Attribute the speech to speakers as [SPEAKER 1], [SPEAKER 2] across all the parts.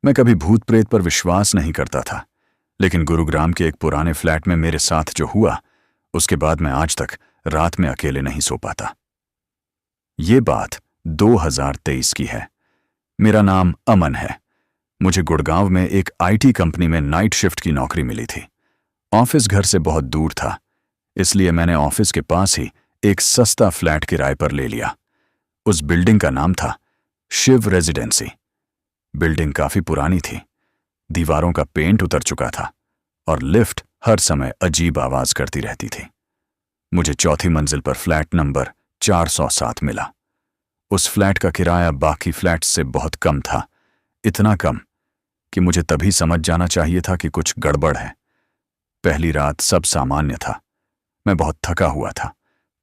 [SPEAKER 1] मैं कभी भूत प्रेत पर विश्वास नहीं करता था, लेकिन गुरुग्राम के एक पुराने फ्लैट में मेरे साथ जो हुआ, उसके बाद मैं आज तक रात में अकेले नहीं सो पाता। ये बात 2023 की है। मेरा नाम अमन है। मुझे गुड़गांव में एक आईटी कंपनी में नाइट शिफ्ट की नौकरी मिली थी। ऑफिस घर से बहुत दूर था, इसलिए मैंने ऑफिस के पास ही एक सस्ता फ्लैट किराए पर ले लिया। उस बिल्डिंग का नाम था शिव रेजिडेंसी। बिल्डिंग काफी पुरानी थी, दीवारों का पेंट उतर चुका था और लिफ्ट हर समय अजीब आवाज करती रहती थी। मुझे चौथी मंजिल पर फ्लैट नंबर 407 मिला। उस फ्लैट का किराया बाकी फ्लैट्स से बहुत कम था, इतना कम कि मुझे तभी समझ जाना चाहिए था कि कुछ गड़बड़ है। पहली रात सब सामान्य था। मैं बहुत थका हुआ था,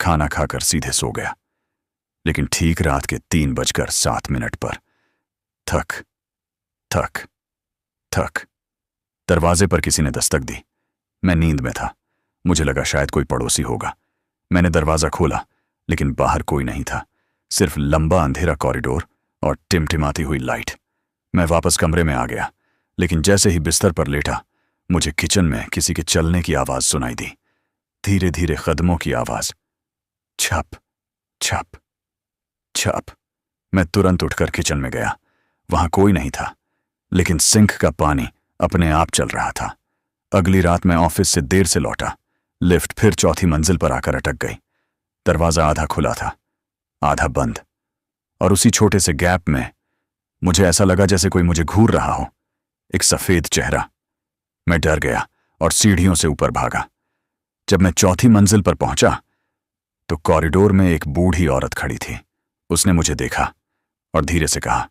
[SPEAKER 1] खाना खाकर सीधे सो गया। लेकिन ठीक रात के 3:07 पर थक थक थक दरवाजे पर किसी ने दस्तक दी। मैं नींद में था, मुझे लगा शायद कोई पड़ोसी होगा। मैंने दरवाजा खोला, लेकिन बाहर कोई नहीं था, सिर्फ लंबा अंधेरा कॉरिडोर और टिमटिमाती हुई लाइट। मैं वापस कमरे में आ गया, लेकिन जैसे ही बिस्तर पर लेटा, मुझे किचन में किसी के चलने की आवाज सुनाई दी। धीरे धीरे कदमों की आवाज, छप छप छप। मैं तुरंत उठकर किचन में गया। वहां कोई नहीं था, लेकिन सिंक का पानी अपने आप चल रहा था। अगली रात मैं ऑफिस से देर से लौटा। लिफ्ट फिर चौथी मंजिल पर आकर अटक गई। दरवाजा आधा खुला था, आधा बंद, और उसी छोटे से गैप में मुझे ऐसा लगा जैसे कोई मुझे घूर रहा हो। एक सफेद चेहरा। मैं डर गया और सीढ़ियों से ऊपर भागा। जब मैं चौथी मंजिल पर पहुंचा तो कॉरिडोर में एक बूढ़ी औरत खड़ी थी। उसने मुझे देखा और धीरे से कहा,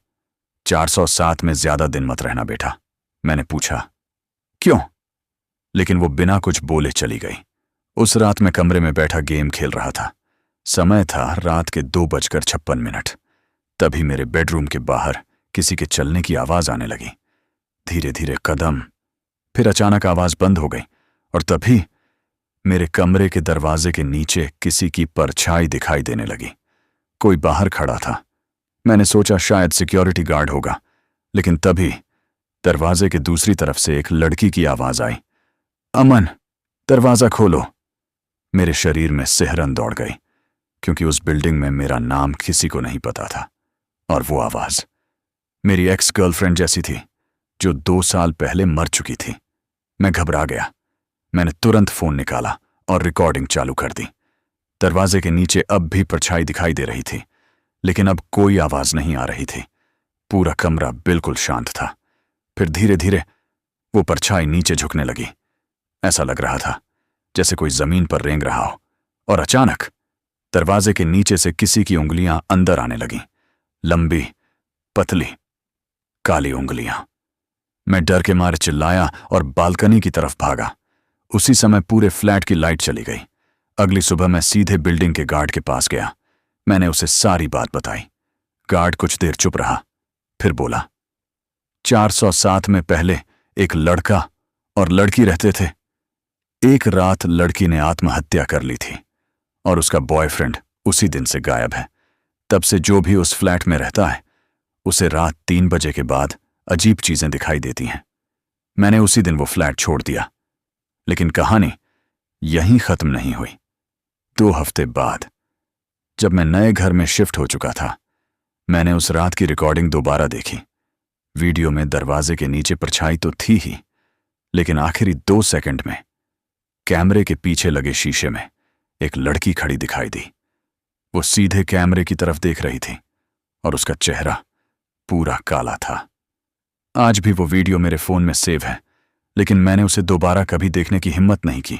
[SPEAKER 1] 407 में ज्यादा दिन मत रहना बेटा। मैंने पूछा, क्यों? लेकिन वो बिना कुछ बोले चली गई। उस रात मैं कमरे में बैठा गेम खेल रहा था। समय था रात के 2:56। तभी मेरे बेडरूम के बाहर किसी के चलने की आवाज आने लगी। धीरे धीरे कदम, फिर अचानक आवाज बंद हो गई और तभी मेरे कमरे के दरवाजे के नीचे किसी की परछाई दिखाई देने लगी। कोई बाहर खड़ा था। मैंने सोचा शायद सिक्योरिटी गार्ड होगा, लेकिन तभी दरवाजे के दूसरी तरफ से एक लड़की की आवाज आई, अमन, दरवाजा खोलो। मेरे शरीर में सिहरन दौड़ गई, क्योंकि उस बिल्डिंग में मेरा नाम किसी को नहीं पता था। और वो आवाज मेरी एक्स गर्लफ्रेंड जैसी थी, जो 2 साल पहले मर चुकी थी। मैं घबरा गया। मैंने तुरंत फोन निकाला और रिकॉर्डिंग चालू कर दी। दरवाजे के नीचे अब भी परछाई दिखाई दे रही थी, लेकिन अब कोई आवाज नहीं आ रही थी। पूरा कमरा बिल्कुल शांत था। फिर धीरे धीरे वो परछाई नीचे झुकने लगी। ऐसा लग रहा था जैसे कोई जमीन पर रेंग रहा हो। और अचानक दरवाजे के नीचे से किसी की उंगलियां अंदर आने लगीं। लंबी, पतली, काली उंगलियां। मैं डर के मारे चिल्लाया और बालकनी की तरफ भागा। उसी समय पूरे फ्लैट की लाइट चली गई। अगली सुबह मैं सीधे बिल्डिंग के गार्ड के पास गया। मैंने उसे सारी बात बताई। गार्ड कुछ देर चुप रहा, फिर बोला, 407 में पहले एक लड़का और लड़की रहते थे। एक रात लड़की ने आत्महत्या कर ली थी और उसका बॉयफ्रेंड उसी दिन से गायब है। तब से जो भी उस फ्लैट में रहता है, उसे रात 3 बजे के बाद अजीब चीजें दिखाई देती हैं। मैंने उसी दिन वो फ्लैट छोड़ दिया। लेकिन कहानी यहीं खत्म नहीं हुई। 2 हफ्ते बाद, जब मैं नए घर में शिफ्ट हो चुका था, मैंने उस रात की रिकॉर्डिंग दोबारा देखी। वीडियो में दरवाजे के नीचे परछाई तो थी ही, लेकिन आखिरी 2 सेकंड में कैमरे के पीछे लगे शीशे में एक लड़की खड़ी दिखाई दी। वो सीधे कैमरे की तरफ देख रही थी और उसका चेहरा पूरा काला था। आज भी वो वीडियो मेरे फोन में सेव है, लेकिन मैंने उसे दोबारा कभी देखने की हिम्मत नहीं की।